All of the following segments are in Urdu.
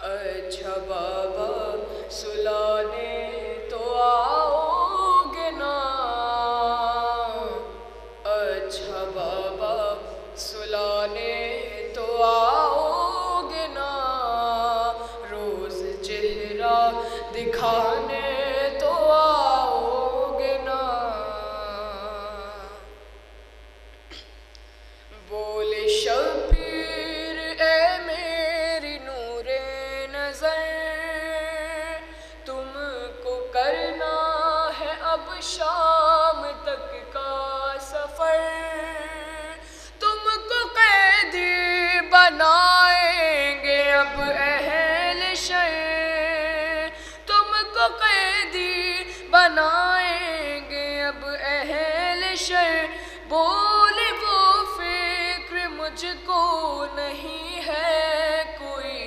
اچھا بابا سلانے تو آؤ گے نا، اچھا بابا سلانے تو آؤ گے نا، روز چہرہ دکھانے تو آؤ گے نا۔ بولے شبیر اے میری نور نظر، تم کو کرنا ہے اب شام تک کا سفر، تم کو قیدی بنائیں گے اب اہل شر، تم کو قیدی بنائیں گے اب اہل شر۔ بولے وہ فکر مجھ کو نہیں ہے کوئی،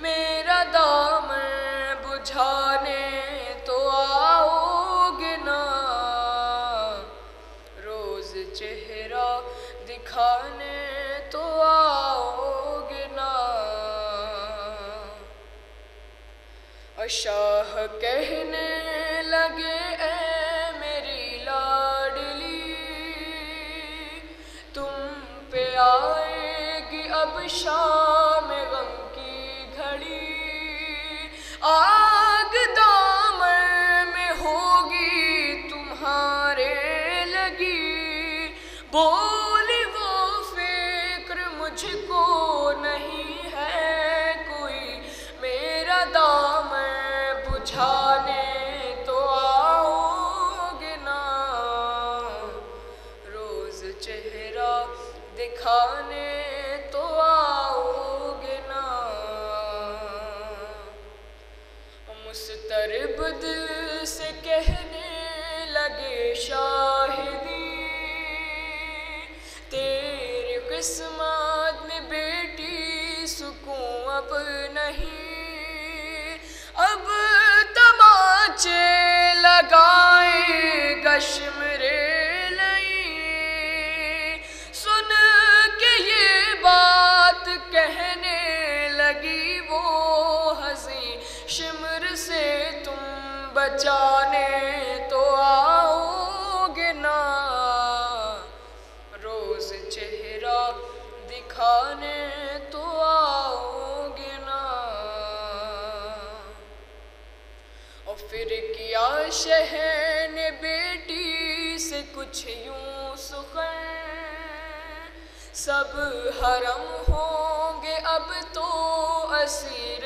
میرا دامن بجھانے تو آؤ گے نا، روز چہرہ دکھانے تو آؤ گے نا۔ اور شاہ کہنے لگے اے میری لاڈلی، تم پہ آئے گی اب شام غم کی گھڑی، آگ دامن میں ہوگی تمہارے لگی، بولی وہ فکر مجھ کو نہیں ہے کوئی، میرا دامن بجھانے تو آؤ گے نا، روز چہرہ دکھانے تو آؤ گے نا۔ مضطرب دل سے کہنے لگے شاہدی، تیری قسمت میں بیٹی سکون اب نہیں، اب تماچے لگائے گشمرے لئی، سن کے یہ بات کہنے لگی وہ ہنسی، شمر سے تم بچانے تو آؤ گے نا، روز چہرہ دکھانے تو آؤ گے نا۔ اور پھر کیا شہر نے بیٹی سے کچھ یوں سخن، سب حرم ہوں گے اب تو اسیر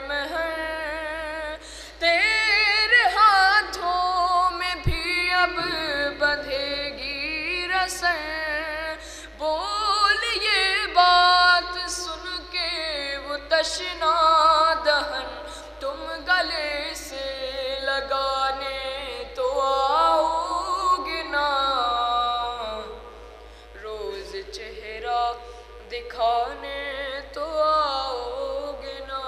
مہر، تیرے ہاتھوں میں بھی اب بندھے گی رسن، بول یہ بات سن کے وہ تشنا دہن، تم گلے سے لگانے تو آؤ گے نا، روز چہرہ دکھانے تو آؤ گے نا۔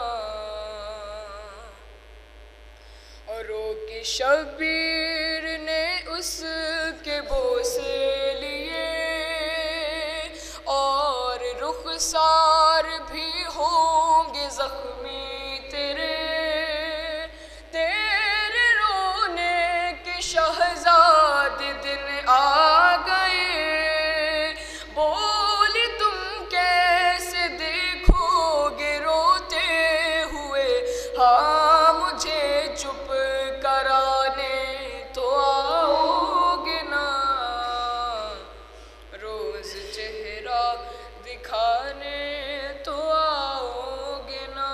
اور رو کی شبیر نے اس کے بوسے لیے، اور رخسار بھی ہوں گے زخمی تیرے، تیرے رونے کے شہزاد دن آ گئے، بولی تم کیسے دیکھو گے روتے ہوئے، ہاں مجھے چپ کرانے تو آؤ گے نا، روز چہرہ دکھانے تو آؤ گے نا۔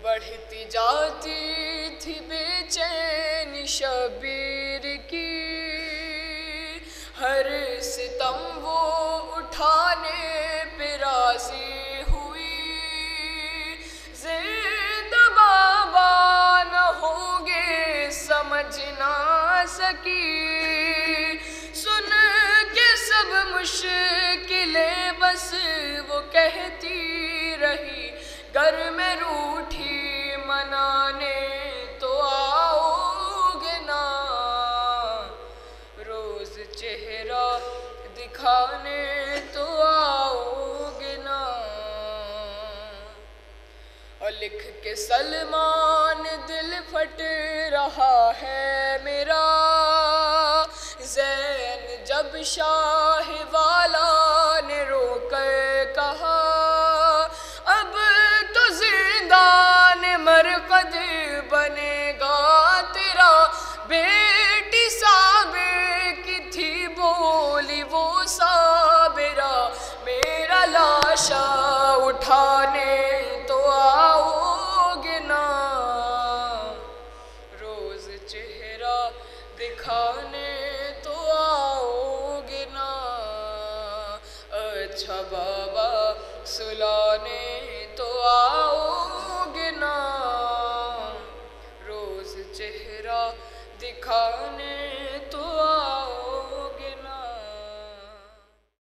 بڑھتی جاتی تھی بے چینی شبیر کی، ہر ستم وہ اٹھانے پہ راضی ہوئی، زندہ بابا نہ ہوں گے سمجھ نہ سکی، سن کے سب مشکلیں بس وہ کہتی رہی، گر میں روٹھی منانے تو آؤ گے نا، روز چہرہ دکھانے تو آؤ گے نا۔ سلمان دل پھٹ رہا ہے میرا، زین جب شاہ والا نے رو کر کہا اب تو زندان مرقد بنے گا تیرا، بیٹی صابر کی تھی بولی وہ صابرہ، میرا لاشا اٹھانے تو آؤ گے نا، روز چہرہ دکھانے تو آؤ گے نا، اچھا بابا سلانے تو آؤ گے نا، روز چہرہ دکھانے